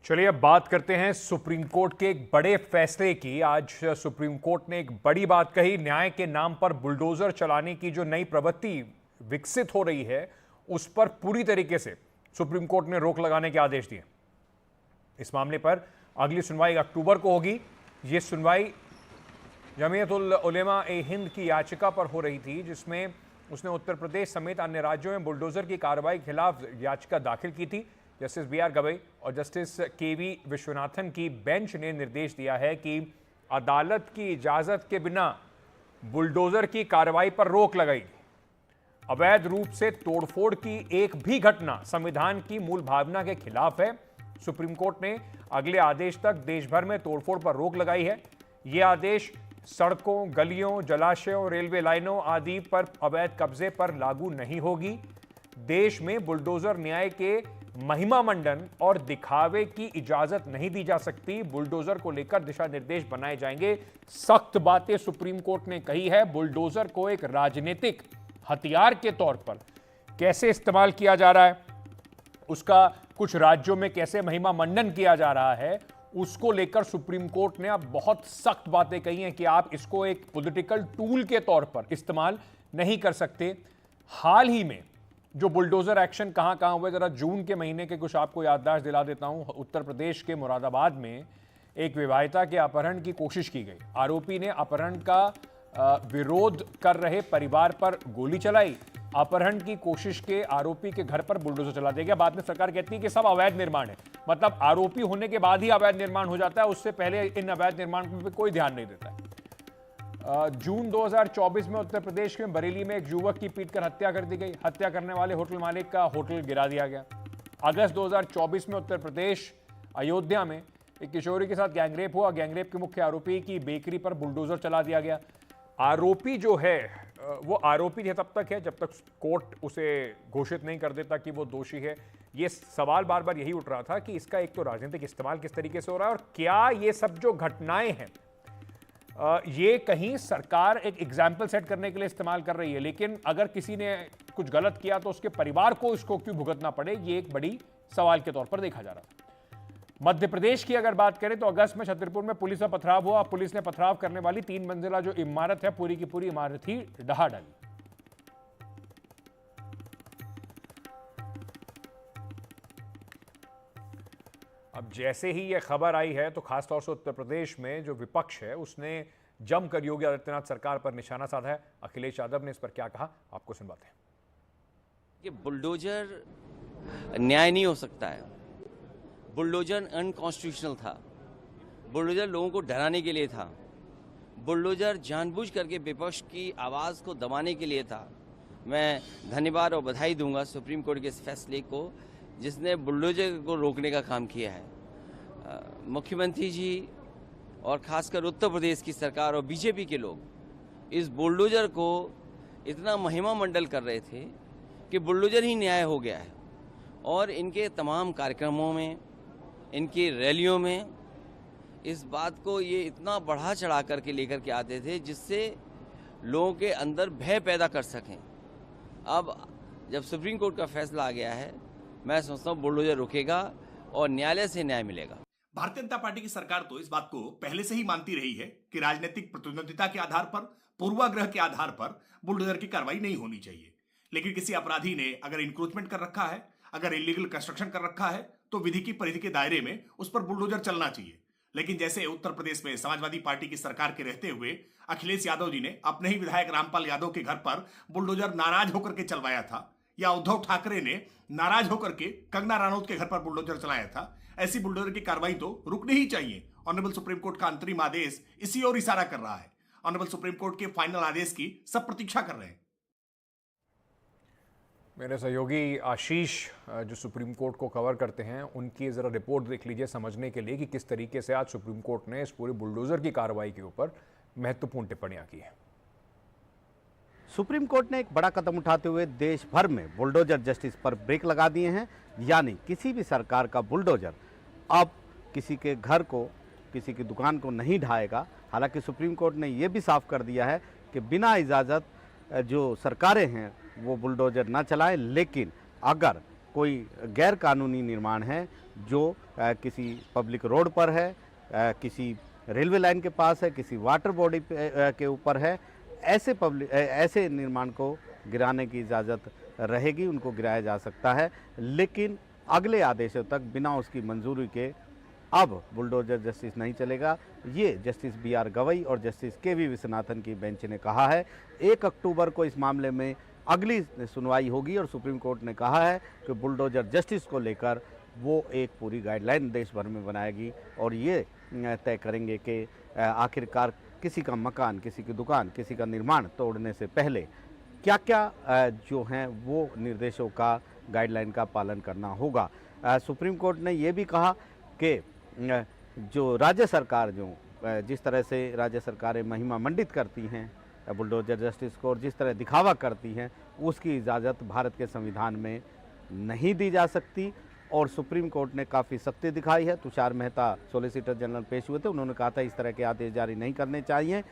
चलिए अब बात करते हैं सुप्रीम कोर्ट के एक बड़े फैसले की। आज सुप्रीम कोर्ट ने एक बड़ी बात कही। न्याय के नाम पर बुलडोजर चलाने की जो नई प्रवृत्ति विकसित हो रही है उस पर पूरी तरीके से सुप्रीम कोर्ट ने रोक लगाने के आदेश दिए। इस मामले पर अगली सुनवाई अक्टूबर को होगी। यह सुनवाई जमीयतुल उलेमा ए हिंद की याचिका पर हो रही थी, जिसमें उसने उत्तर प्रदेश समेत अन्य राज्यों में बुलडोजर की कार्रवाई के खिलाफ याचिका दाखिल की थी। जस्टिस बी आर गवई और जस्टिस के वी विश्वनाथन की बेंच ने निर्देश दिया है कि अदालत की इजाजत के बिना बुलडोजर की कार्रवाई पर रोक लगाई। अवैध रूप से तोड़फोड़ की एक भी घटना संविधान की मूल भावना के खिलाफ है। सुप्रीम कोर्ट ने अगले आदेश तक देश भर में तोड़फोड़ पर रोक लगाई है। यह आदेश सड़कों, गलियों, जलाशयों, रेलवे लाइनों आदि पर अवैध कब्जे पर लागू नहीं होगी। देश में बुलडोजर न्याय के महिमा मंडन और दिखावे की इजाजत नहीं दी जा सकती। बुलडोजर को लेकर दिशा निर्देश बनाए जाएंगे। सख्त बातें सुप्रीम कोर्ट ने कही है। बुलडोजर को एक राजनीतिक हथियार के तौर पर कैसे इस्तेमाल किया जा रहा है, उसका कुछ राज्यों में कैसे महिमा मंडन किया जा रहा है, उसको लेकर सुप्रीम कोर्ट ने अब बहुत सख्त बातें कही हैं कि आप इसको एक पॉलिटिकल टूल के तौर पर इस्तेमाल नहीं कर सकते। हाल ही में जो बुलडोजर एक्शन कहां कहां हुए, जरा जून के महीने के कुछ आपको याददाश्त दिला देता हूं। उत्तर प्रदेश के मुरादाबाद में एक विवाहिता के अपहरण की कोशिश की गई। आरोपी ने अपहरण का विरोध कर रहे परिवार पर गोली चलाई। अपहरण की कोशिश के आरोपी के घर पर बुलडोजर चला दिया गया। बाद में सरकार कहती है कि सब अवैध निर्माण है, मतलब आरोपी होने के बाद ही अवैध निर्माण हो जाता है, उससे पहले इन अवैध निर्माण पर कोई ध्यान नहीं देता है। जून 2024 में उत्तर प्रदेश में बरेली में एक युवक की पीटकर हत्या कर दी गई। हत्या करने वाले होटल मालिक का होटल गिरा दिया गया। अगस्त 2024 में उत्तर प्रदेश अयोध्या में एक किशोरी के साथ गैंगरेप हुआ। गैंगरेप के मुख्य आरोपी की बेकरी पर बुलडोजर चला दिया गया। आरोपी जो है वो आरोपी तब तक है जब तक कोर्ट उसे घोषित नहीं कर देता कि वो दोषी है। ये सवाल बार बार यही उठ रहा था कि इसका एक तो राजनीतिक इस्तेमाल किस तरीके से हो रहा है, और क्या ये सब जो घटनाएं हैं ये कहीं सरकार एक एग्जाम्पल सेट करने के लिए इस्तेमाल कर रही है। लेकिन अगर किसी ने कुछ गलत किया तो उसके परिवार को इसको क्यों भुगतना पड़े, ये एक बड़ी सवाल के तौर पर देखा जा रहा है। मध्य प्रदेश की अगर बात करें तो अगस्त में छतरपुर में पुलिस पर पथराव हुआ। पुलिस ने पथराव करने वाली 3 मंजिला जो इमारत है पूरी की पूरी इमारत ही ढहा डाली। अब जैसे ही यह खबर आई है तो खासतौर से उत्तर प्रदेश में जो विपक्ष है उसने जमकर योगी आदित्यनाथ सरकार पर निशाना साधा है। अखिलेश यादव ने इस पर क्या कहा, आपको सुनवाते हैं। कि बुलडोजर न्याय नहीं हो सकता है। बुलडोजर अनकॉन्स्टिट्यूशनल था। बुलडोजर लोगों को डराने के लिए था। बुलडोजर जानबूझ करके विपक्ष की आवाज़ को दबाने के लिए था। मैं धन्यवाद और बधाई दूंगा सुप्रीम कोर्ट के इस फैसले को जिसने बुलडोजर को रोकने का काम किया है। मुख्यमंत्री जी और खासकर उत्तर प्रदेश की सरकार और बीजेपी के लोग इस बुलडोजर को इतना महिमा मंडल कर रहे थे कि बुलडोजर ही न्याय हो गया है। और इनके तमाम कार्यक्रमों में, इनकी रैलियों में इस बात को ये इतना बढ़ा चढ़ा करके लेकर के आते थे जिससे लोगों के अंदर भय पैदा कर सकें। अब जब सुप्रीम कोर्ट का फैसला आ गया है, मैं समझता हूँ बुलडोजर रुकेगा और न्यायालय से न्याय मिलेगा। भारतीय जनता पार्टी की सरकार तो इस बात को पहले से ही मानती रही है कि राजनीतिक प्रतिद्वंदिता के आधार पर, पूर्वाग्रह के आधार पर बुलडोजर की कार्रवाई नहीं होनी चाहिए। लेकिन किसी अपराधी ने अगर इंक्रोचमेंट कर रखा है, अगर इलीगल कंस्ट्रक्शन कर रखा है, तो विधि की परिधि के दायरे में उस पर बुलडोजर चलना चाहिए। लेकिन जैसे उत्तर प्रदेश में समाजवादी पार्टी की सरकार के रहते हुए अखिलेश यादव जी ने अपने ही विधायक रामपाल यादव के घर पर बुलडोजर नाराज होकर के चलवाया था, या उद्धव ठाकरे ने नाराज होकर के कंगना रनौत के घर पर बुलडोजर चलाया था, ऐसी बुलडोजर की कार्रवाई तो रुकनी ही चाहिए। ऑनरेबल सुप्रीम कोर्ट का अंतरिम आदेश इसी ओर इशारा कर रहा है। ऑनरेबल सुप्रीम कोर्ट के फाइनल आदेश की सब प्रतीक्षा कर रहे हैं। मेरे सहयोगी आशीष जो सुप्रीम कोर्ट को कवर करते हैं, उनकी ज़रा रिपोर्ट देख लीजिए समझने के लिए कि किस तरीके से आज सुप्रीम कोर्ट ने इस पूरे बुलडोजर की कार्रवाई के ऊपर महत्वपूर्ण टिप्पणियां की हैं। सुप्रीम कोर्ट ने एक बड़ा कदम उठाते हुए देश भर में बुलडोजर जस्टिस पर ब्रेक लगा दिए हैं। यानी किसी भी सरकार का बुलडोजर अब किसी के घर को, किसी की दुकान को नहीं ढाएगा। हालांकि सुप्रीम कोर्ट ने यह भी साफ कर दिया है कि बिना इजाज़त जो सरकारें हैं वो बुलडोजर ना चलाएं, लेकिन अगर कोई गैर कानूनी निर्माण है जो किसी पब्लिक रोड पर है, किसी रेलवे लाइन के पास है, किसी वाटर बॉडी के ऊपर है, ऐसे निर्माण को गिराने की इजाज़त रहेगी, उनको गिराया जा सकता है। लेकिन अगले आदेशों तक बिना उसकी मंजूरी के अब बुलडोजर जस्टिस नहीं चलेगा। ये जस्टिस BR गवई और जस्टिस KV विश्वनाथन की बेंच ने कहा है। 1 अक्टूबर को इस मामले में अगली सुनवाई होगी और सुप्रीम कोर्ट ने कहा है कि बुलडोजर जस्टिस को लेकर वो एक पूरी गाइडलाइन देश भर में बनाएगी और ये तय करेंगे कि आखिरकार किसी का मकान, किसी की दुकान, किसी का निर्माण तोड़ने से पहले क्या क्या जो हैं वो निर्देशों का, गाइडलाइन का पालन करना होगा। सुप्रीम कोर्ट ने ये भी कहा कि जो राज्य सरकार जिस तरह से राज्य सरकारें महिमा मंडित करती हैं बुलडोजर जस्टिस को और जिस तरह दिखावा करती हैं, उसकी इजाज़त भारत के संविधान में नहीं दी जा सकती। और सुप्रीम कोर्ट ने काफ़ी सख्ती दिखाई है। तुषार मेहता सॉलिसिटर जनरल पेश हुए थे, उन्होंने कहा था इस तरह के आदेश जारी नहीं करने चाहिए।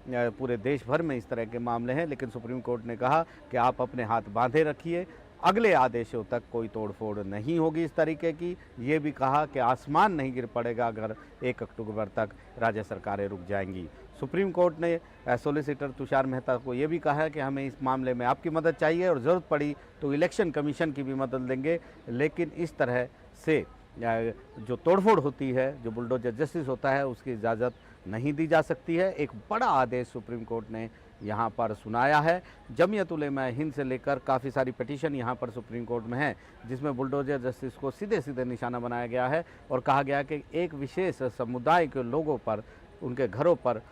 पूरे देश भर में इस तरह के मामले हैं, लेकिन सुप्रीम कोर्ट ने कहा कि आप अपने हाथ बांधे रखिए, अगले आदेशों तक कोई तोड़फोड़ नहीं होगी इस तरीके की। ये भी कहा कि आसमान नहीं गिर पड़ेगा अगर 1 अक्टूबर तक राज्य सरकारें रुक जाएंगी। सुप्रीम कोर्ट ने सॉलिसिटर तुषार मेहता को ये भी कहा है कि हमें इस मामले में आपकी मदद चाहिए और ज़रूरत पड़ी तो इलेक्शन कमीशन की भी मदद लेंगे, लेकिन इस तरह से जो तोड़फोड़ होती है, जो बुलडोजर जस्टिस होता है, उसकी इजाज़त नहीं दी जा सकती है। एक बड़ा आदेश सुप्रीम कोर्ट ने यहाँ पर सुनाया है। जमीयत उलेमा हिंद से लेकर काफ़ी सारी पिटीशन यहाँ पर सुप्रीम कोर्ट में है, जिसमें बुलडोजर जस्टिस को सीधे सीधे निशाना बनाया गया है और कहा गया कि एक विशेष समुदाय के लोगों पर, उनके घरों पर,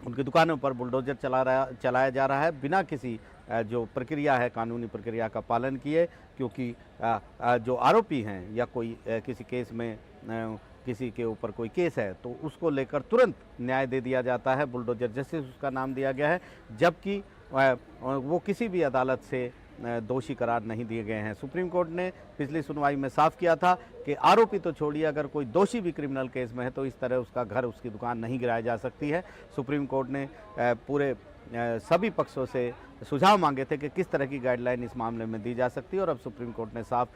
उनकी दुकानों पर बुलडोजर चलाया जा रहा है बिना किसी जो प्रक्रिया है, कानूनी प्रक्रिया का पालन किए, क्योंकि जो आरोपी हैं या कोई किसी केस में किसी के ऊपर कोई केस है तो उसको लेकर तुरंत न्याय दे दिया जाता है, बुलडोजर जस्टिस उसका नाम दिया गया है, जबकि वो किसी भी अदालत से दोषी करार नहीं दिए गए हैं। सुप्रीम कोर्ट ने पिछली सुनवाई में साफ किया था कि आरोपी तो छोड़िए, अगर कोई दोषी भी क्रिमिनल केस में है तो इस तरह उसका घर, उसकी दुकान नहीं गिराई जा सकती है। सुप्रीम कोर्ट ने पूरे सभी पक्षों से सुझाव मांगे थे कि किस तरह की गाइडलाइन इस मामले में दी जा सकती है और अब सुप्रीम कोर्ट ने साफ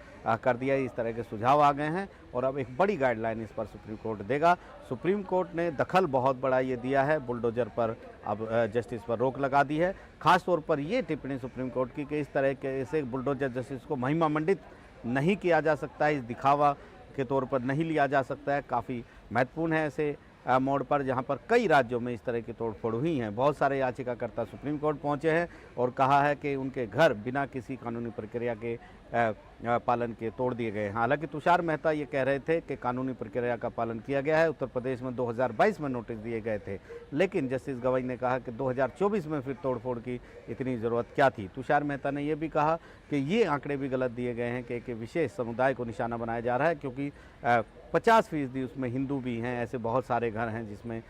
कर दिया है, इस तरह के सुझाव आ गए हैं और अब एक बड़ी गाइडलाइन इस पर सुप्रीम कोर्ट देगा। सुप्रीम कोर्ट ने दखल बहुत बड़ा ये दिया है, बुलडोजर पर अब जस्टिस पर रोक लगा दी है। खास तौर पर ये टिप्पणी सुप्रीम कोर्ट की कि इस तरह के ऐसे बुलडोजर जस्टिस को महिमा मंडित नहीं किया जा सकता है, इस दिखावा के तौर पर नहीं लिया जा सकता है। काफ़ी महत्वपूर्ण है ऐसे मोड़ पर जहां पर कई राज्यों में इस तरह की तोड़फोड़ हुई हैं। बहुत सारे याचिकाकर्ता सुप्रीम कोर्ट पहुंचे हैं और कहा है कि उनके घर बिना किसी कानूनी प्रक्रिया के पालन के तोड़ दिए गए हैं। हालांकि तुषार मेहता ये कह रहे थे कि कानूनी प्रक्रिया का पालन किया गया है। उत्तर प्रदेश में 2022 में नोटिस दिए गए थे, लेकिन जस्टिस गवई ने कहा कि 2024 में फिर तोड़फोड़ की इतनी ज़रूरत क्या थी। तुषार मेहता ने यह भी कहा कि ये आंकड़े भी गलत दिए गए हैं कि एक विशेष समुदाय को निशाना बनाया जा रहा है, क्योंकि 50% उसमें हिंदू भी हैं। ऐसे बहुत सारे घर हैं जिसमें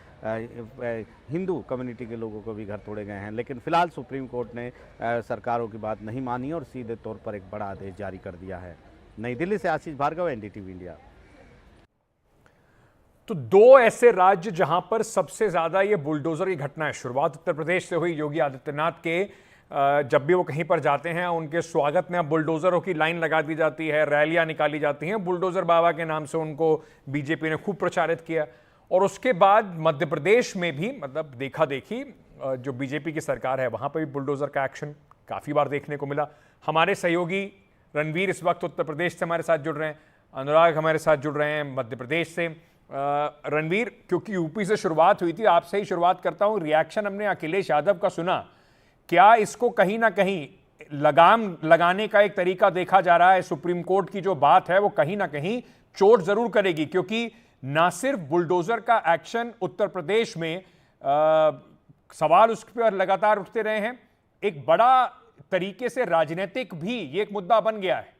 हिंदू कम्युनिटी के लोगों को भी घर तोड़े गए हैं। लेकिन फिलहाल सुप्रीम कोर्ट ने सरकारों की बात नहीं मानी और सीधे तौर पर एक बड़ा आदेश जारी कर दिया है। नई दिल्ली से आशीष भार्गव, NDTV इंडिया। तो 2 ऐसे राज्य जहां पर सबसे ज्यादा ये बुलडोजर की घटना है। शुरुआत उत्तर प्रदेश से हुई। योगी आदित्यनाथ के जब भी वो कहीं पर जाते हैं उनके स्वागत में अब बुलडोजरों की लाइन लगा दी जाती है, रैलियां निकाली जाती हैं बुलडोजर बाबा के नाम से। उनको बीजेपी ने खूब प्रचारित किया और उसके बाद मध्य प्रदेश में भी मतलब देखा देखी जो बीजेपी की सरकार है वहां पर भी बुलडोजर का एक्शन काफी बार देखने को मिला। हमारे सहयोगी रणवीर इस वक्त उत्तर प्रदेश से हमारे साथ जुड़ रहे हैं, अनुराग हमारे साथ जुड़ रहे हैं मध्य प्रदेश से। रणवीर, क्योंकि यूपी से शुरुआत हुई थी, आपसे ही शुरुआत करता हूं। रिएक्शन हमने अखिलेश यादव का सुना, क्या इसको कहीं ना कहीं लगाम लगाने का एक तरीका देखा जा रहा है? सुप्रीम कोर्ट की जो बात है वो कहीं ना कहीं चोट जरूर करेगी, क्योंकि ना सिर्फ बुलडोजर का एक्शन उत्तर प्रदेश में सवाल उस पर लगातार उठते रहे हैं, एक बड़ा तरीके से राजनीतिक भी ये एक मुद्दा बन गया है।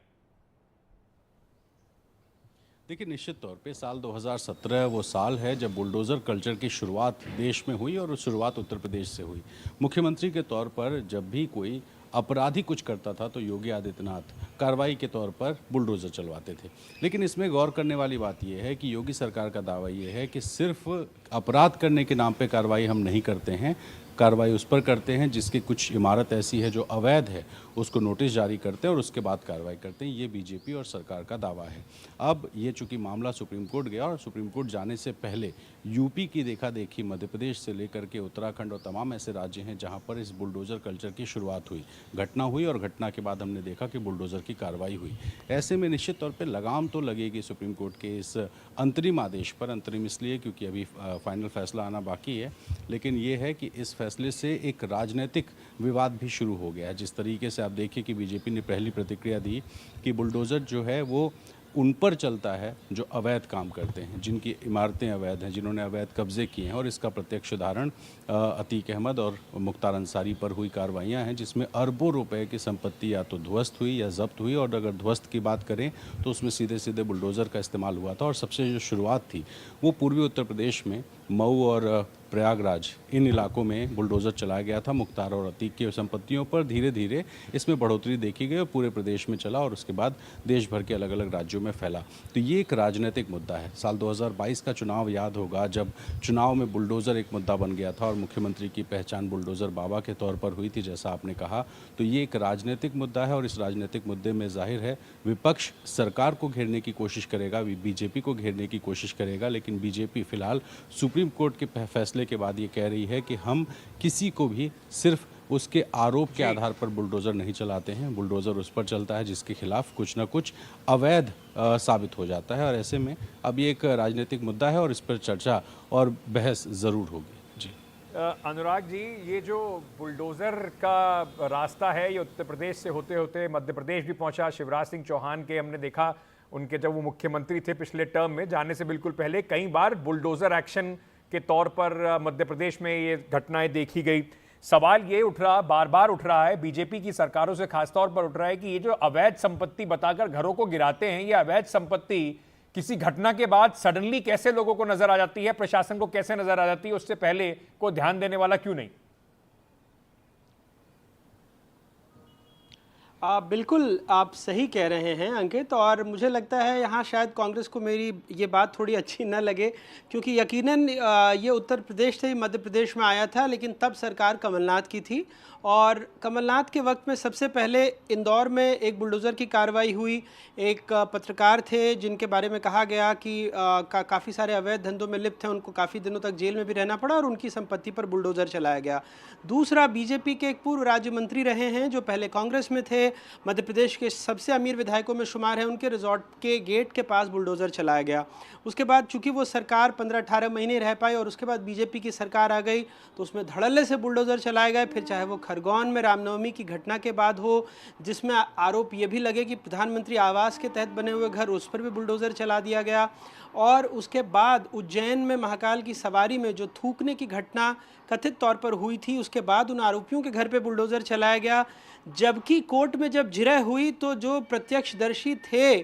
देखिए, निश्चित तौर पे साल 2017 वो साल है जब बुलडोज़र कल्चर की शुरुआत देश में हुई और शुरुआत उत्तर प्रदेश से हुई। मुख्यमंत्री के तौर पर जब भी कोई अपराधी कुछ करता था तो योगी आदित्यनाथ कार्रवाई के तौर पर बुलडोज़र चलवाते थे। लेकिन इसमें गौर करने वाली बात यह है कि योगी सरकार का दावा ये है कि सिर्फ अपराध करने के नाम पे कार्रवाई हम नहीं करते हैं, कार्रवाई उस पर करते हैं, जिसकी कुछ इमारत ऐसी है जो अवैध है उसको नोटिस जारी करते हैं और उसके बाद कार्रवाई करते हैं। ये बीजेपी और सरकार का दावा है। अब ये चूंकि मामला सुप्रीम कोर्ट गया और सुप्रीम कोर्ट जाने से पहले यूपी की देखा देखी मध्य प्रदेश से लेकर के उत्तराखंड और तमाम ऐसे राज्य हैं जहां पर इस बुलडोज़र कल्चर की शुरुआत हुई, घटना हुई और घटना के बाद हमने देखा कि बुलडोज़र की कार्रवाई हुई। ऐसे में निश्चित तौर पर लगाम तो लगेगी सुप्रीम कोर्ट के इस अंतरिम आदेश पर। अंतरिम इसलिए क्योंकि अभी फाइनल फैसला आना बाकी है, लेकिन ये है कि इस फैसले से एक राजनीतिक विवाद भी शुरू हो गया है। जिस तरीके से आप देखिए कि बीजेपी ने पहली प्रतिक्रिया दी कि बुलडोज़र जो है वो उन पर चलता है जो अवैध काम करते हैं, जिनकी इमारतें अवैध हैं, जिन्होंने अवैध कब्जे किए हैं। और इसका प्रत्यक्ष उदाहरण अतीक अहमद और मुख्तार अंसारी पर हुई कार्रवाइयाँ हैं, जिसमें अरबों रुपए की संपत्ति या तो ध्वस्त हुई या जब्त हुई। और अगर ध्वस्त की बात करें तो उसमें सीधे सीधे बुलडोज़र का इस्तेमाल हुआ था। और सबसे जो शुरुआत थी वो पूर्वी उत्तर प्रदेश में मऊ और प्रयागराज, इन इलाकों में बुलडोज़र चलाया गया था। मुख्तार और अतीक की संपत्तियों पर धीरे धीरे इसमें बढ़ोतरी देखी गई और पूरे प्रदेश में चला और उसके बाद देश भर के अलग अलग राज्यों में फैला। तो ये एक राजनीतिक मुद्दा है। साल 2022 का चुनाव याद होगा, जब चुनाव में बुलडोज़र एक मुद्दा बन गया था और मुख्यमंत्री की पहचान बुलडोज़र बाबा के तौर पर हुई थी, जैसा आपने कहा। तो ये एक राजनीतिक मुद्दा है और इस राजनीतिक मुद्दे में जाहिर है विपक्ष सरकार को घेरने की कोशिश करेगा, बीजेपी को घेरने की कोशिश करेगा। लेकिन बीजेपी फिलहाल सुप्रीम कोर्ट के फैसले के बाद ये कह रही है कि हम किसी को भी सिर्फ उसके आरोप के आधार पर बुलडोज़र नहीं चलाते हैं। बुलडोज़र उस पर चलता है जिसके खिलाफ कुछ ना कुछ अवैध साबित हो जाता है। और ऐसे में अब ये एक राजनीतिक मुद्दा है और इस पर चर्चा और बहस ज़रूर होगी। जी अनुराग जी, ये जो बुलडोज़र का रास्ता है ये उत्तर प्रदेश से होते होते मध्य प्रदेश भी पहुंचा। शिवराज सिंह चौहान के हमने देखा, उनके जब वो मुख्यमंत्री थे पिछले टर्म में, जाने से बिल्कुल पहले कई बार बुलडोज़र एक्शन के तौर पर मध्य प्रदेश में ये घटनाएं देखी गई। सवाल ये उठ रहा, बार बार उठ रहा है, बीजेपी की सरकारों से खासतौर पर उठ रहा है कि ये जो अवैध संपत्ति बताकर घरों को गिराते हैं, ये अवैध संपत्ति किसी घटना के बाद सडनली कैसे लोगों को नजर आ जाती है, प्रशासन को कैसे नजर आ जाती है, उससे पहले को ध्यान देने वाला क्यों नहीं? बिल्कुल आप सही कह रहे हैं अंकित, और मुझे लगता है यहाँ शायद कांग्रेस को मेरी ये बात थोड़ी अच्छी न लगे, क्योंकि यकीनन ये उत्तर प्रदेश से ही मध्य प्रदेश में आया था, लेकिन तब सरकार कमलनाथ की थी। और कमलनाथ के वक्त में सबसे पहले इंदौर में एक बुलडोज़र की कार्रवाई हुई। एक पत्रकार थे जिनके बारे में कहा गया कि काफ़ी सारे अवैध धंधों में लिप्त थे, उनको काफ़ी दिनों तक जेल में भी रहना पड़ा और उनकी संपत्ति पर बुलडोज़र चलाया गया। दूसरा, बीजेपी के एक पूर्व राज्य मंत्री रहे हैं जो पहले कांग्रेस में थे, मध्य प्रदेश के सबसे अमीर विधायकों में शुमार है, उनके रिजॉर्ट के गेट के पास बुलडोज़र चलाया गया। उसके बाद चूंकि वो सरकार 15-18 महीने रह पाई और उसके बाद बीजेपी की सरकार आ गई, तो उसमें धड़ल्ले से बुलडोज़र चलाए गए। फिर चाहे वो खरगोन में रामनवमी की घटना के बाद हो, जिसमें आरोप ये भी लगे कि प्रधानमंत्री आवास के तहत बने हुए घर, उस पर भी बुलडोज़र चला दिया गया। और उसके बाद उज्जैन में महाकाल की सवारी में जो थूकने की घटना कथित तौर पर हुई थी, उसके बाद उन आरोपियों के घर पे बुलडोज़र चलाया गया। जबकि कोर्ट में जब जिरह हुई तो जो प्रत्यक्षदर्शी थे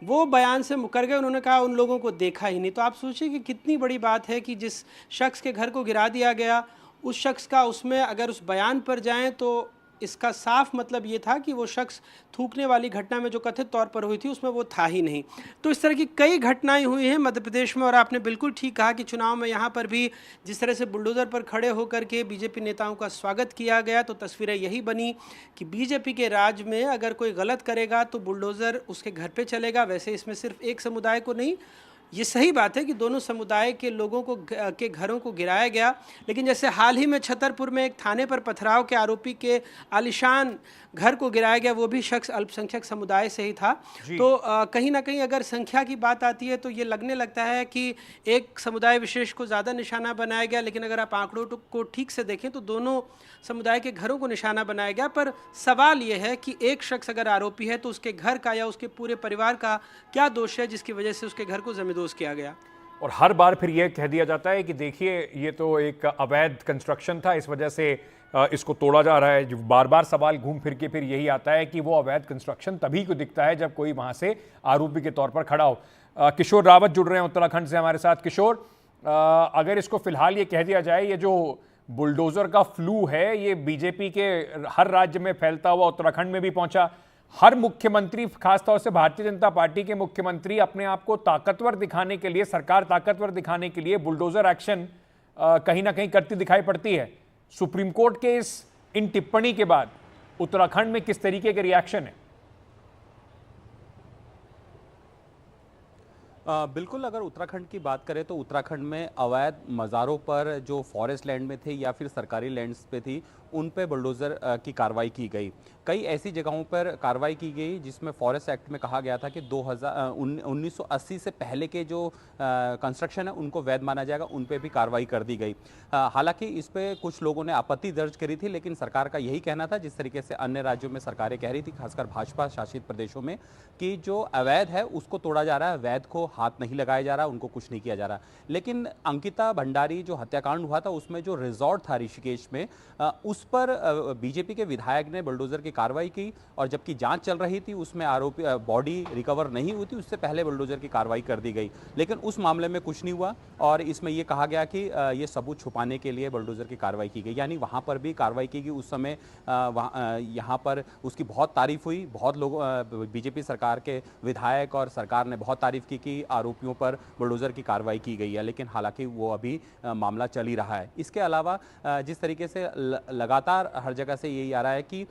वो बयान से मुकर गए, उन्होंने कहा उन लोगों को देखा ही नहीं। तो आप सोचिए कि कितनी बड़ी बात है कि जिस शख्स के घर को गिरा दिया गया, उस शख्स का उसमें अगर उस बयान पर जाएं तो इसका साफ मतलब ये था कि वो शख्स थूकने वाली घटना में जो कथित तौर पर हुई थी उसमें वो था ही नहीं। तो इस तरह की कई घटनाएं हुई हैं मध्य प्रदेश में। और आपने बिल्कुल ठीक कहा कि चुनाव में यहाँ पर भी जिस तरह से बुलडोज़र पर खड़े होकर के बीजेपी नेताओं का स्वागत किया गया, तो तस्वीरें यही बनी कि बीजेपी के राज में अगर कोई गलत करेगा तो बुलडोज़र उसके घर पर चलेगा। वैसे इसमें सिर्फ एक समुदाय को नहीं, ये सही बात है कि दोनों समुदाय के लोगों को के घरों को गिराया गया। लेकिन जैसे हाल ही में छतरपुर में एक थाने पर पथराव के आरोपी के आलिशान घर को गिराया गया, वो भी शख्स अल्पसंख्यक समुदाय से ही था। तो कहीं ना कहीं अगर संख्या की बात आती है तो ये लगने लगता है कि एक समुदाय विशेष को ज़्यादा निशाना बनाया गया, लेकिन अगर आप आंकड़ों को ठीक से देखें तो दोनों समुदाय के घरों को निशाना बनाया गया। पर सवाल ये है कि एक शख्स अगर आरोपी है तो उसके घर का या उसके पूरे परिवार का क्या दोष है जिसकी वजह से उसके घर को जमींदोज किया गया। और हर बार फिर यह कह दिया जाता है कि देखिए ये तो एक अवैध कंस्ट्रक्शन था, इस वजह से इसको तोड़ा जा रहा है। बार बार सवाल घूम फिर के फिर यही आता है कि वो अवैध कंस्ट्रक्शन तभी को दिखता है जब कोई वहां से आरोपी के तौर पर खड़ा हो। किशोर रावत जुड़ रहे हैं उत्तराखंड से हमारे साथ। किशोर, अगर इसको फिलहाल ये कह दिया जाए ये जो बुलडोजर का फ्लू है ये बीजेपी के हर राज्य में फैलता हुआ उत्तराखंड में भी पहुंचा, हर मुख्यमंत्री खासतौर से भारतीय जनता पार्टी के मुख्यमंत्री अपने आप को ताकतवर दिखाने के लिए, सरकार ताकतवर दिखाने के लिए बुलडोजर एक्शन कहीं ना कहीं करती दिखाई पड़ती है। सुप्रीम कोर्ट के इन टिप्पणी के बाद उत्तराखंड में किस तरीके के रिएक्शन है? बिल्कुल, अगर उत्तराखंड की बात करें तो उत्तराखंड में अवैध मज़ारों पर जो फॉरेस्ट लैंड में थे या फिर सरकारी लैंड्स पे थी, उन पे बुलडोज़र की कार्रवाई की गई। कई ऐसी जगहों पर कार्रवाई की गई जिसमें फॉरेस्ट एक्ट में कहा गया था कि 1980 से पहले के जो कंस्ट्रक्शन है उनको वैध माना जाएगा, उन पे भी कार्रवाई कर दी गई। हालांकि इस पे कुछ लोगों ने आपत्ति दर्ज करी थी, लेकिन सरकार का यही कहना था, जिस तरीके से अन्य राज्यों में सरकारें कह रही थी, खासकर भाजपा शासित प्रदेशों में, कि जो अवैध है उसको तोड़ा जा रहा है, वैध को हाथ नहीं लगाया जा रहा, उनको कुछ नहीं किया जा रहा। लेकिन अंकिता भंडारी जो हत्याकांड हुआ था उसमें जो रिजॉर्ट था ऋषिकेश में, उस पर बीजेपी के विधायक ने बुलडोजर की कार्रवाई की, और जबकि जांच चल रही थी उसमें आरोपी बॉडी रिकवर नहीं हुई थी, उससे पहले बुलडोजर की कार्रवाई कर दी गई। लेकिन उस मामले में कुछ नहीं हुआ और इसमें यह कहा गया कि ये सबूत छुपाने के लिए बुलडोजर की कार्रवाई की गई। यानी वहां पर भी कार्रवाई की गई। उस समय यहाँ पर उसकी बहुत तारीफ हुई, बहुत लोग बीजेपी सरकार के विधायक और सरकार ने बहुत तारीफ की कि आरोपियों पर बुलडोजर की कार्रवाई की गई है, लेकिन हालांकि वो अभी मामला चल ही रहा है। इसके अलावा जिस तरीके से लगातार हर जगह से यही आ रहा है कि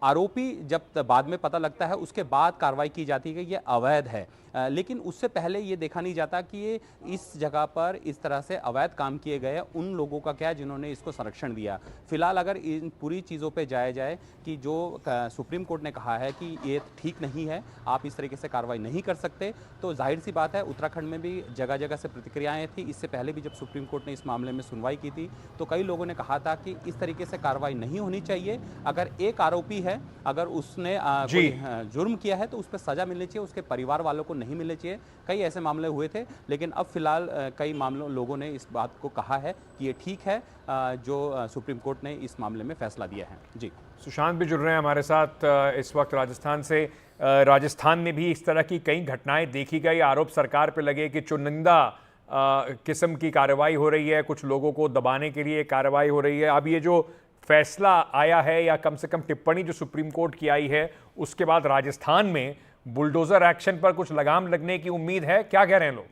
आरोपी जब बाद में पता लगता है उसके बाद कार्रवाई की जाती है कि ये अवैध है, लेकिन उससे पहले ये देखा नहीं जाता कि ये इस जगह पर इस तरह से अवैध काम किए गए उन लोगों का क्या है जिन्होंने इसको संरक्षण दिया। फिलहाल अगर इन पूरी चीज़ों पे जाया जाए कि जो सुप्रीम कोर्ट ने कहा है कि ये ठीक नहीं है, आप इस तरीके से कार्रवाई नहीं कर सकते, तो जाहिर सी बात है उत्तराखंड में भी जगह जगह से प्रतिक्रियाएँ थी। इससे पहले भी जब सुप्रीम कोर्ट ने इस मामले में सुनवाई की थी तो कई लोगों ने कहा था कि इस तरीके से कार्रवाई नहीं होनी चाहिए। अगर एक आरोपी है, अगर उसने कोई जुर्म किया है तो उस पर सजा मिलनी चाहिए, उसके परिवार वालों को नहीं मिलनी चाहिए। कई ऐसे मामले हुए थे, लेकिन अब फिलहाल कई मामलों लोगों ने इस बात को कहा है कि ये ठीक है जो सुप्रीम कोर्ट ने इस मामले में फैसला दिया है। जी, सुशांत भी जुड़ रहे हैं हमारे साथ इस वक्त राजस्थान से। राजस्थान में भी इस तरह की कई घटनाएं देखी गई, आरोप सरकार पे लगे कि चुनिंदा किस्म की कार्रवाई हो रही है, कुछ लोगों को दबाने के लिए कार्रवाई हो रही है। अब ये जो फैसला आया है या कम से कम टिप्पणी जो सुप्रीम कोर्ट की आई है, उसके बाद राजस्थान में बुलडोजर एक्शन पर कुछ लगाम लगने की उम्मीद है, क्या कह रहे हैं लोग?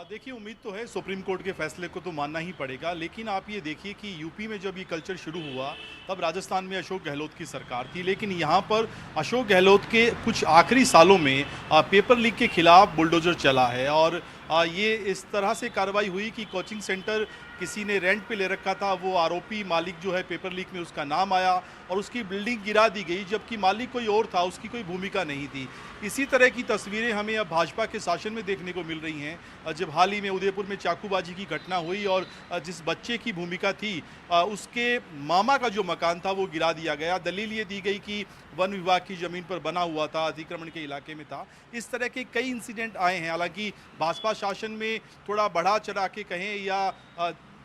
देखिए, उम्मीद तो है, सुप्रीम कोर्ट के फैसले को तो मानना ही पड़ेगा। लेकिन आप ये देखिए कि यूपी में जब ये कल्चर शुरू हुआ तब राजस्थान में अशोक गहलोत की सरकार थी, लेकिन यहाँ पर अशोक गहलोत के कुछ आखिरी सालों में पेपर लीक के खिलाफ बुलडोजर चला है। और ये इस तरह से कार्रवाई हुई कि कोचिंग सेंटर किसी ने रेंट पे ले रखा था, वो आरोपी मालिक जो है पेपर लीक में उसका नाम आया और उसकी बिल्डिंग गिरा दी गई, जबकि मालिक कोई और था, उसकी कोई भूमिका नहीं थी। इसी तरह की तस्वीरें हमें अब भाजपा के शासन में देखने को मिल रही हैं। जब हाल ही में उदयपुर में चाकूबाजी की घटना हुई और जिस बच्चे की भूमिका थी उसके मामा का जो मकान था वो गिरा दिया गया। दलील ये दी गई कि वन विभाग की ज़मीन पर बना हुआ था, अतिक्रमण के इलाके में था। इस तरह के कई इंसिडेंट आए हैं। हालांकि भाजपा शासन में थोड़ा बढ़ा चढ़ा के कहें या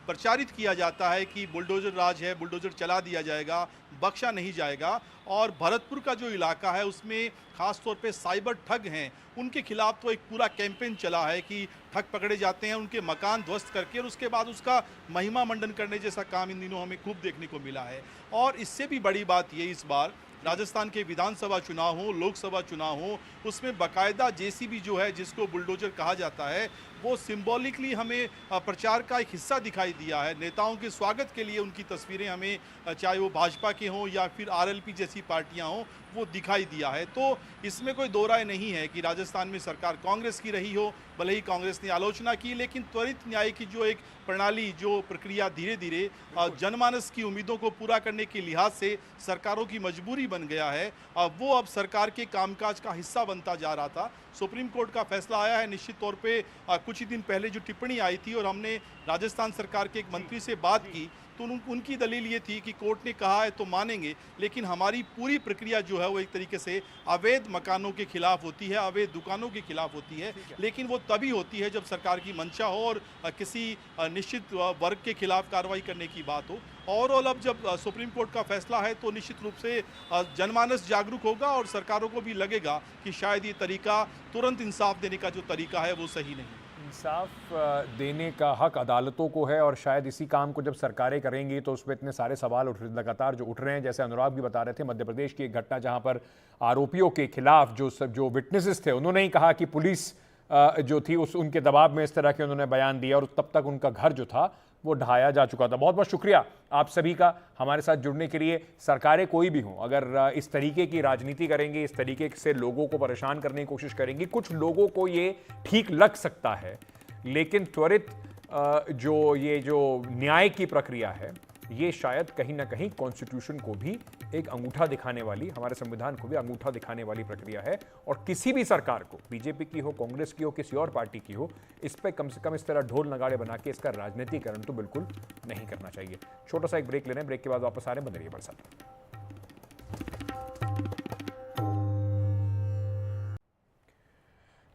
प्रचारित किया जाता है कि बुलडोजर राज है, बुलडोजर चला दिया जाएगा, बख्शा नहीं जाएगा। और भरतपुर का जो इलाका है उसमें खास तौर पे साइबर ठग हैं, उनके खिलाफ तो एक पूरा कैंपेन चला है कि ठग पकड़े जाते हैं, उनके मकान ध्वस्त करके और उसके बाद उसका महिमा मंडन करने जैसा काम इन दिनों हमें खूब देखने को मिला है। और इससे भी बड़ी बात ये, इस बार राजस्थान के विधानसभा चुनाव हो, लोकसभा चुनाव हो, उसमें बाकायदा जेसीबी जो है, जिसको बुलडोजर कहा जाता है, वो सिंबॉलिकली हमें प्रचार का एक हिस्सा दिखाई दिया है। नेताओं के स्वागत के लिए उनकी तस्वीरें हमें, चाहे वो भाजपा के हों या फिर आरएलपी जैसी पार्टियां हों, वो दिखाई दिया है। तो इसमें कोई दो राय नहीं है कि राजस्थान में सरकार कांग्रेस की रही हो, भले ही कांग्रेस ने आलोचना की, लेकिन त्वरित न्याय की जो एक प्रणाली, जो प्रक्रिया धीरे धीरे जनमानस की उम्मीदों को पूरा करने के लिहाज से सरकारों की मजबूरी बन गया है, वो अब सरकार के कामकाज का हिस्सा बनता जा रहा था। सुप्रीम कोर्ट का फैसला आया है, निश्चित तौर पे कुछ ही दिन पहले जो टिप्पणी आई थी और हमने राजस्थान सरकार के एक मंत्री से बात की तो उनकी दलील ये थी कि कोर्ट ने कहा है तो मानेंगे, लेकिन हमारी पूरी प्रक्रिया जो है वो एक तरीके से अवैध मकानों के खिलाफ होती है, अवैध दुकानों के खिलाफ होती है, लेकिन वो तभी होती है जब सरकार की मंशा हो और किसी निश्चित वर्ग के खिलाफ कार्रवाई करने की बात हो। ओवरऑल अब जब सुप्रीम कोर्ट का फैसला है तो निश्चित रूप से जनमानस जागरूक होगा और सरकारों को भी लगेगा कि शायद ये तरीका, तुरंत इंसाफ देने का जो तरीका है वो सही नहीं। इंसाफ देने का हक अदालतों को है और शायद इसी काम को जब सरकारें करेंगी तो उसमें इतने सारे सवाल लगातार जो उठ रहे हैं। जैसे अनुराग भी बता रहे थे, मध्य प्रदेश की एक घटना जहां पर आरोपियों के खिलाफ जो विटनेसेस थे उन्होंने ही कहा कि पुलिस जो थी उस उनके दबाव में इस तरह के उन्होंने बयान दिया, और तब तक उनका घर जो था वो ढहाया जा चुका था। बहुत बहुत शुक्रिया आप सभी का हमारे साथ जुड़ने के लिए। सरकारें कोई भी हों, अगर इस तरीके की राजनीति करेंगी, इस तरीके से लोगों को परेशान करने की कोशिश करेंगी, कुछ लोगों को ये ठीक लग सकता है, लेकिन त्वरित जो न्याय की प्रक्रिया है, ये शायद कहीं ना कहीं कॉन्स्टिट्यूशन को भी एक अंगूठा दिखाने वाली, हमारे संविधान को भी अंगूठा दिखाने वाली प्रक्रिया है। और किसी भी सरकार को, बीजेपी की हो, कांग्रेस की हो, किसी और पार्टी की हो, इस पर कम से कम इस तरह ढोल नगाड़े बना के इसका राजनीतिकरण तो बिल्कुल नहीं करना चाहिए। छोटा सा एक ब्रेक ले रहे हैं, ब्रेक के बाद वापस आ रहे हैं, बने रहिए बरसात।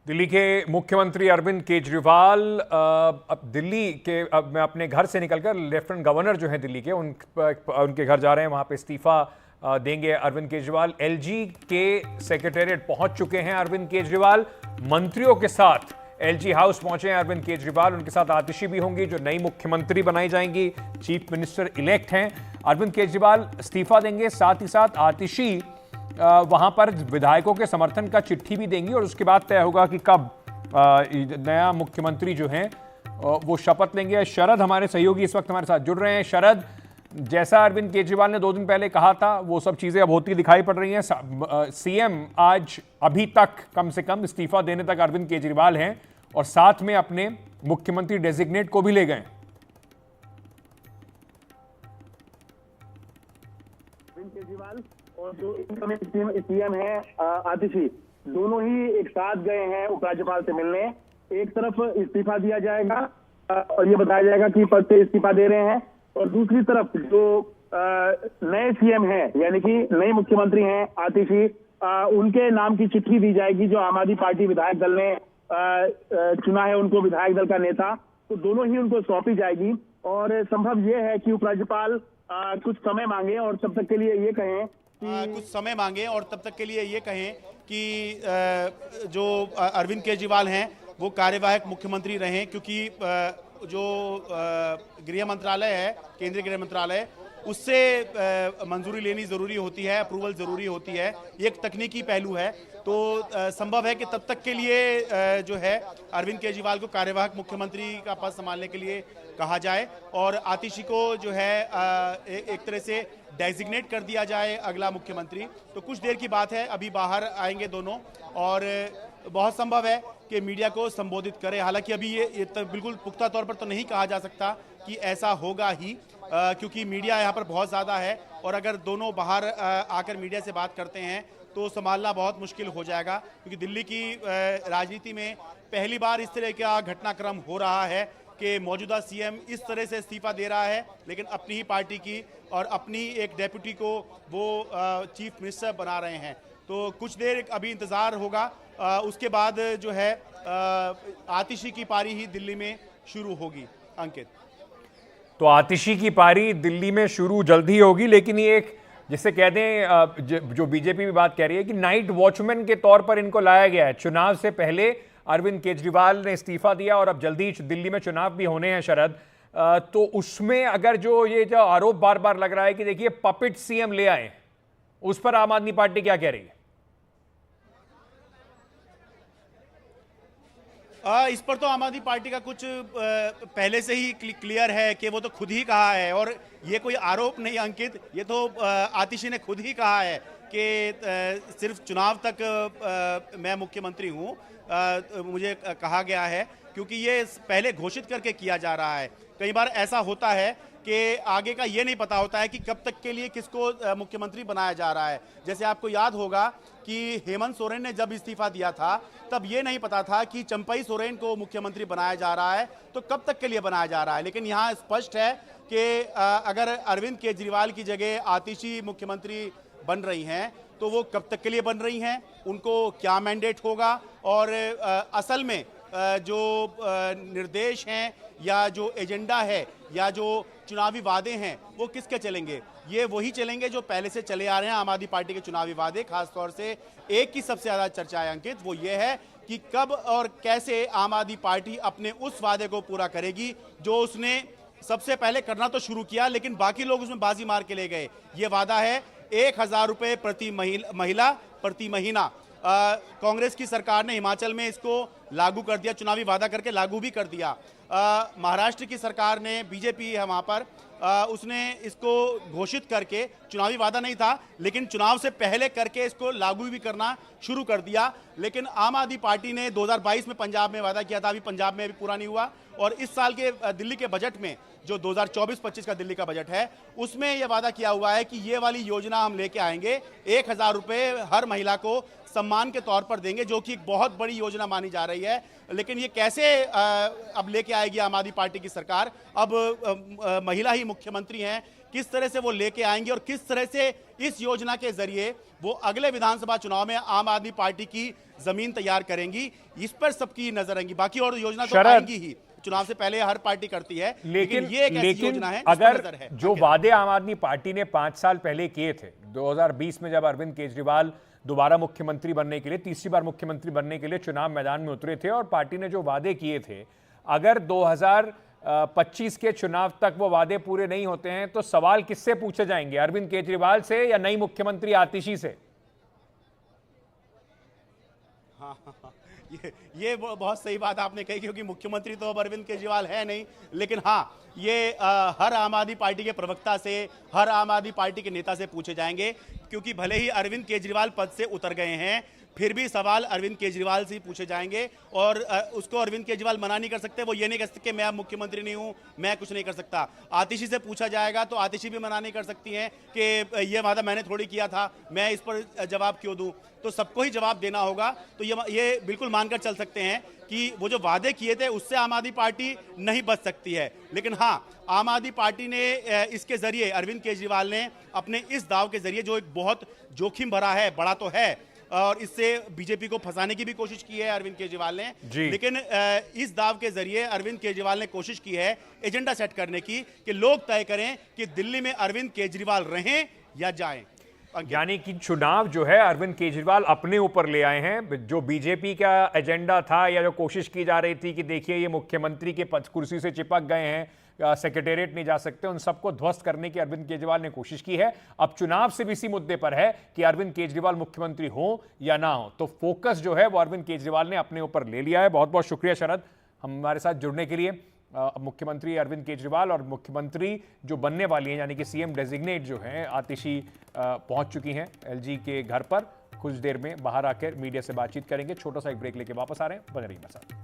दिल्ली के मुख्यमंत्री अरविंद केजरीवाल अब दिल्ली के, अब मैं अपने घर से निकलकर लेफ्टिनेंट गवर्नर जो हैं दिल्ली के, उनके घर जा रहे हैं, वहां पे इस्तीफा देंगे अरविंद केजरीवाल। एलजी के सेक्रेटेरिएट पहुंच चुके हैं अरविंद केजरीवाल, मंत्रियों के साथ एलजी हाउस पहुंचे हैं अरविंद केजरीवाल। उनके साथ आतिशी भी होंगी जो नई मुख्यमंत्री बनाई जाएंगी, चीफ मिनिस्टर इलेक्ट हैं। अरविंद केजरीवाल इस्तीफा देंगे, साथ ही साथ आतिशी वहां पर विधायकों के समर्थन का चिट्ठी भी देंगी, और उसके बाद तय होगा कि कब नया मुख्यमंत्री जो हैं वो शपथ लेंगे। शरद हमारे सहयोगी इस वक्त हमारे साथ जुड़ रहे हैं। शरद, जैसा अरविंद केजरीवाल ने 2 दिन पहले कहा था, वो सब चीजें अब होती दिखाई पड़ रही हैं। सीएम आज अभी तक कम से कम इस्तीफा देने तक अरविंद केजरीवाल हैं, और साथ में अपने मुख्यमंत्री डेजिग्नेट को भी ले गए। केजरीवाल और जो सीएम है आतिशी, दोनों ही एक साथ गए हैं उपराज्यपाल से मिलने। एक तरफ इस्तीफा दिया जाएगा और ये बताया जाएगा कि पद से इस्तीफा दे रहे हैं, और दूसरी तरफ जो नए सीएम हैं, यानी कि नए मुख्यमंत्री हैं आतिशी, उनके नाम की चिट्ठी दी जाएगी, जो आम आदमी पार्टी विधायक दल ने चुना है उनको विधायक दल का नेता, तो दोनों ही उनको सौंपी जाएगी। और संभव ये है कि उपराज्यपाल कुछ समय मांगे और तब तक के लिए ये कहें कि जो अरविंद केजरीवाल हैं वो कार्यवाहक मुख्यमंत्री रहें, क्योंकि जो गृह मंत्रालय है, केंद्रीय गृह मंत्रालय, उससे मंजूरी लेनी जरूरी होती है, अप्रूवल जरूरी होती है। ये एक तकनीकी पहलू है, तो संभव है कि तब तक के लिए जो है अरविंद केजरीवाल को कार्यवाहक मुख्यमंत्री का पद संभालने के लिए कहा जाए, और आतिशी को जो है एक तरह से डेजिग्नेट कर दिया जाए अगला मुख्यमंत्री। तो कुछ देर की बात है, अभी बाहर आएंगे दोनों, और बहुत संभव है कि मीडिया को संबोधित करें। हालांकि अभी ये बिल्कुल पुख्ता तौर पर तो नहीं कहा जा सकता कि ऐसा होगा ही, क्योंकि मीडिया यहाँ पर बहुत ज़्यादा है, और अगर दोनों बाहर आकर मीडिया से बात करते हैं तो संभालना बहुत मुश्किल हो जाएगा, क्योंकि दिल्ली की राजनीति में पहली बार इस तरह का घटनाक्रम हो रहा है कि मौजूदा सीएम इस तरह से इस्तीफा दे रहा है, लेकिन अपनी ही पार्टी की और अपनी एक डेप्यूटी को वो चीफ मिनिस्टर बना रहे हैं। तो कुछ देर अभी इंतज़ार होगा, उसके बाद जो है आतिशी की पारी ही दिल्ली में शुरू होगी। अंकित, तो आतिशी की पारी दिल्ली में शुरू जल्द ही होगी, लेकिन ये एक, जिसे कह दें, जो बीजेपी भी बात कह रही है कि नाइट वॉचमैन के तौर पर इनको लाया गया है। चुनाव से पहले अरविंद केजरीवाल ने इस्तीफा दिया, और अब जल्दी दिल्ली में चुनाव भी होने हैं शरद, तो उसमें अगर जो आरोप बार बार लग रहा है कि देखिए पपेट सीएम ले आए, उस पर आम आदमी पार्टी क्या कह रही है? इस पर तो आम आदमी पार्टी का कुछ पहले से ही क्लियर है कि वो तो खुद ही कहा है, और ये कोई आरोप नहीं अंकित, ये तो आतिशी ने खुद ही कहा है कि सिर्फ चुनाव तक मैं मुख्यमंत्री हूँ, मुझे कहा गया है, क्योंकि ये पहले घोषित करके किया जा रहा है। कई बार ऐसा होता है कि आगे का ये नहीं पता होता है कि कब तक के लिए किसको मुख्यमंत्री बनाया जा रहा है। जैसे आपको याद होगा कि हेमंत सोरेन ने जब इस्तीफा दिया था, तब ये नहीं पता था कि चंपई सोरेन को मुख्यमंत्री बनाया जा रहा है, तो कब तक के लिए बनाया जा रहा है। लेकिन यहाँ स्पष्ट है कि अगर अरविंद केजरीवाल की जगह आतिशी मुख्यमंत्री बन रही हैं, तो वो कब तक के लिए बन रही हैं, उनको क्या मैंडेट होगा, और असल में जो निर्देश हैं या जो एजेंडा है या जो चुनावी वादे हैं, वो किसके चलेंगे? ये वही चलेंगे जो पहले से चले आ रहे हैं आम आदमी पार्टी के चुनावी वादे। खासतौर से एक की सबसे ज़्यादा चर्चा है अंकित, वो ये है कि कब और कैसे आम आदमी पार्टी अपने उस वादे को पूरा करेगी जो उसने सबसे पहले करना तो शुरू किया, लेकिन बाकी लोग उसमें बाजी मार के ले गए। ये वादा है 1000 रुपये प्रति महिला प्रति महीना। कांग्रेस की सरकार ने हिमाचल में इसको लागू कर दिया, चुनावी वादा करके लागू भी कर दिया। महाराष्ट्र की सरकार ने, बीजेपी है वहाँ पर, उसने इसको घोषित करके, चुनावी वादा नहीं था लेकिन चुनाव से पहले करके इसको लागू भी करना शुरू कर दिया। लेकिन आम आदमी पार्टी ने 2022 में पंजाब में वादा किया था, अभी पंजाब में अभी पूरा नहीं हुआ। और इस साल के दिल्ली के बजट में, जो 2024-25 का दिल्ली का बजट है, उसमें यह वादा किया हुआ है कि ये वाली योजना हम लेके आएंगे, 1000 रुपये हर महिला को सम्मान के तौर पर देंगे, जो कि एक बहुत बड़ी योजना मानी जा रही है। लेकिन ये कैसे अब लेके आएगी आम आदमी पार्टी की सरकार? अब महिला ही मुख्यमंत्री हैं, किस तरह से वो लेके आएंगे और किस तरह से इस योजना के जरिए वो अगले विधानसभा चुनाव में आम आदमी पार्टी की जमीन तैयार करेंगी, इस पर सबकी नजर रहेगी। बाकी और योजना तो आएंगी ही, चुनाव से पहले हर पार्टी करती है, लेकिन ये एक ऐसी योजना है अगर जो वादे आम आदमी पार्टी ने 5 साल पहले किए थे, 2020 में जब अरविंद केजरीवाल दोबारा मुख्यमंत्री बनने के लिए, तीसरी बार मुख्यमंत्री बनने के लिए चुनाव मैदान में उतरे थे और पार्टी ने जो वादे किए थे, अगर 2025 के चुनाव तक वो वादे पूरे नहीं होते हैं तो सवाल किससे पूछे जाएंगे? अरविंद केजरीवाल से या नई मुख्यमंत्री आतिशी से? हाँ, ये बहुत सही बात आपने कही, क्योंकि मुख्यमंत्री तो अब अरविंद केजरीवाल है नहीं। लेकिन हाँ, ये हर आम आदमी पार्टी के प्रवक्ता से, हर आम आदमी पार्टी के नेता से पूछे जाएंगे, क्योंकि भले ही अरविंद केजरीवाल पद से उतर गए हैं, फिर भी सवाल अरविंद केजरीवाल से ही पूछे जाएंगे। और उसको अरविंद केजरीवाल मना नहीं कर सकते, वो ये नहीं कह सकते कि मैं अब मुख्यमंत्री नहीं हूं, मैं कुछ नहीं कर सकता। आतिशी से पूछा जाएगा तो आतिशी भी मना नहीं कर सकती हैं कि ये वादा मैंने थोड़ी किया था, मैं इस पर जवाब क्यों दूं। तो सबको ही जवाब देना होगा। तो ये बिल्कुल मानकर चल सकते हैं कि वो जो वादे किए थे उससे आम आदमी पार्टी नहीं बच सकती है। लेकिन हाँ, आम आदमी पार्टी ने इसके जरिए, अरविंद केजरीवाल ने अपने इस दाव के जरिए, जो एक बहुत जोखिम भरा है, बड़ा तो है, और इससे बीजेपी को फंसाने की भी कोशिश की है अरविंद केजरीवाल ने, लेकिन इस दाव के जरिए अरविंद केजरीवाल ने कोशिश की है एजेंडा सेट करने की कि लोग तय करें कि दिल्ली में अरविंद केजरीवाल रहें या जाएं। यानी कि चुनाव जो है अरविंद केजरीवाल अपने ऊपर ले आए हैं। जो बीजेपी का एजेंडा था या जो कोशिश की जा रही थी कि देखिए ये मुख्यमंत्री के पद कुर्सी से चिपक गए हैं, सेक्रेटेरिएट नहीं जा सकते, उन सबको ध्वस्त करने की अरविंद केजरीवाल ने कोशिश की है। अब चुनाव सिर्फ इसी मुद्दे पर है कि अरविंद केजरीवाल मुख्यमंत्री हो या ना हो, तो फोकस जो है वो अरविंद केजरीवाल ने अपने ऊपर ले लिया है। बहुत बहुत शुक्रिया शरद हमारे साथ जुड़ने के लिए। मुख्यमंत्री अरविंद केजरीवाल और मुख्यमंत्री जो बनने वाली हैं यानी कि सीएम डेजिग्नेट जो हैं आतिशी पहुंच चुकी हैं एलजी के घर पर। कुछ देर में बाहर आकर मीडिया से बातचीत करेंगे। छोटा सा एक ब्रेक लेके वापस आ रहे हैं, बने रहिए मेरे साथ।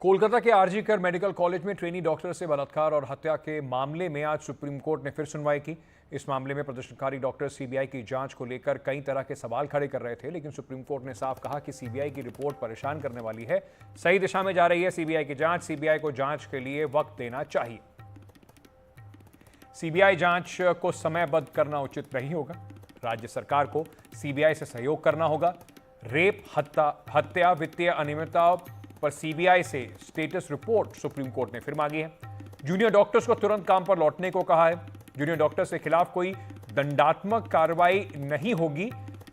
कोलकाता के आरजी कर मेडिकल कॉलेज में ट्रेनी डॉक्टर से बलात्कार और हत्या के मामले में आज सुप्रीम कोर्ट ने फिर सुनवाई की। इस मामले में प्रदर्शनकारी डॉक्टर सीबीआई की जांच को लेकर कई तरह के सवाल खड़े कर रहे थे, लेकिन सुप्रीम कोर्ट ने साफ कहा कि सीबीआई की रिपोर्ट परेशान करने वाली है, सही दिशा में जा रही है सीबीआई की जांच, सीबीआई को जांच के लिए वक्त देना चाहिए। सीबीआई जांच को समयबद्ध करना उचित नहीं होगा, राज्य सरकार को सीबीआई से सहयोग करना होगा। रेप, हत्या, वित्तीय अनियमितताओं पर सीबीआई से स्टेटस रिपोर्ट सुप्रीम कोर्ट ने फिर मांगी है। जूनियर डॉक्टर्स को तुरंत काम पर लौटने को कहा है। जूनियर डॉक्टर्स के खिलाफ कोई दंडात्मक कार्रवाई नहीं होगी।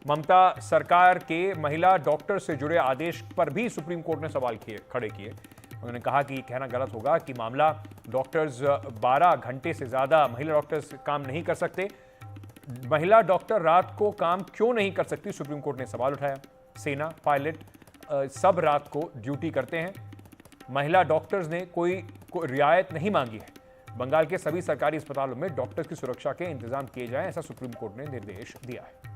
ममता सरकार के महिला डॉक्टर से जुड़े आदेश पर भी सुप्रीम कोर्ट ने सवाल खड़े किए। उन्होंने कहा कि कहना गलत होगा कि मामला डॉक्टर्स 12 घंटे से ज्यादा महिला डॉक्टर्स काम नहीं कर सकते। महिला डॉक्टर रात को काम क्यों नहीं कर सकती, सुप्रीम कोर्ट ने सवाल उठाया। सेना, पायलट सब रात को ड्यूटी करते हैं। महिला डॉक्टर्स ने कोई रियायत नहीं मांगी है। बंगाल के सभी सरकारी अस्पतालों में डॉक्टर्स की सुरक्षा के इंतजाम किए जाएं, ऐसा सुप्रीम कोर्ट ने निर्देश दिया है।